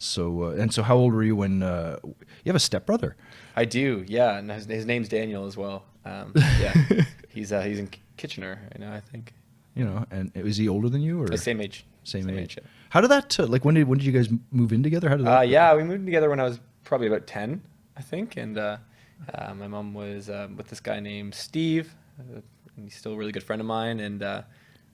So and so, how old were you when you have a stepbrother? I do, yeah, and his name's Daniel as well. Yeah, he's in Kitchener right now, I think. You know, and is he older than you or Same age, same age? Yeah. How did that like when did you guys move in together? How did that go? Yeah, we moved together when I was probably about 10, I think, and my mom was with this guy named Steve, and he's still a really good friend of mine, and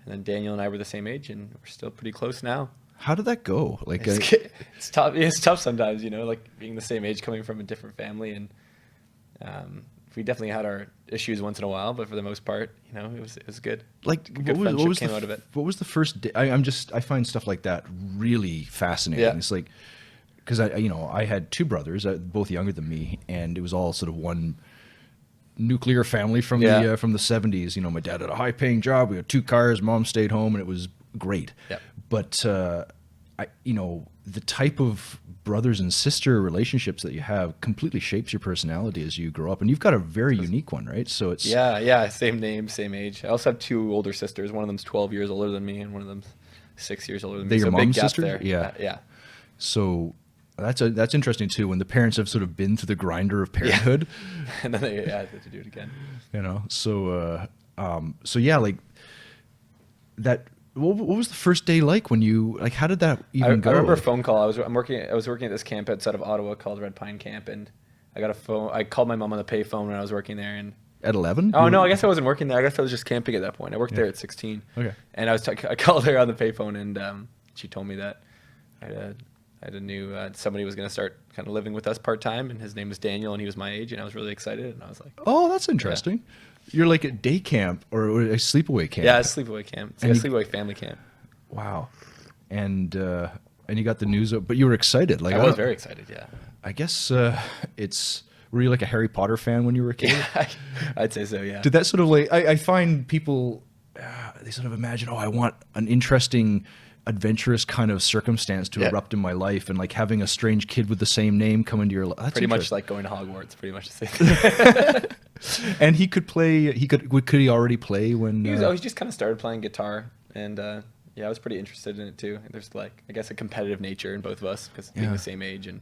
then Daniel and I were the same age, and we're still pretty close now. How did that go? Like, It's tough. It's tough sometimes, like being the same age, coming from a different family, and we definitely had our issues once in a while, but for the most part, it was good. like Good friendship came out of it. what was the first day? I find stuff like that really fascinating. Yeah. It's like because I had two brothers, both younger than me, and it was all sort of one nuclear family from Yeah. the 70s. My dad had a high paying job. We had two cars. Mom stayed home, and it was great. Yeah. But the type of brothers and sister relationships that you have completely shapes your personality as you grow up, and you've got a very unique one, right? So it's Yeah, same name, same age. I also have two older sisters. One of them's 12 years older than me, and one of them's 6 years older than me. They're your So big mom's gap sisters? there. Yeah. Yeah. So that's interesting too, when the parents have sort of been through the grinder of parenthood. And then they had to do it again. So yeah, like that. What was the first day like when you like? How did that even go? I remember a phone call. I was working at this camp outside of Ottawa called Red Pine Camp, and I got a phone. I called my mom on the payphone when I was working there, and At 11? oh no, I guess I wasn't working there. I guess I was just camping at that point. I worked there at 16. Okay. And I called her on the payphone, and she told me that I had a new somebody was going to start kind of living with us part time, and his name was Daniel, and he was my age, and I was really excited, and I was like, Oh, that's interesting. You're like at day camp or a sleepaway camp. yeah, it's a sleepaway camp. It's like And a sleepaway family camp. Wow. And you got the news, but you were excited. Like I was very excited. Yeah. I guess were you like a Harry Potter fan when you were a kid? I'd say so. Yeah. Did that sort of like, I find people, they sort of imagine, I want an interesting, adventurous kind of circumstance to erupt in my life, and like having a strange kid with the same name come into your life. That's Pretty much interesting. like going to Hogwarts. Pretty much the same thing. And he could play, could he already play when? He just kind of started playing guitar, and yeah, I was pretty interested in it too. There's like, I guess, a competitive nature in both of us because being the same age and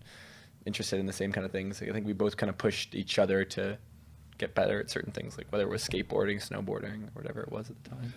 interested in the same kind of things. I think we both kind of pushed each other to get better at certain things, like whether it was skateboarding, snowboarding, or whatever it was at the time.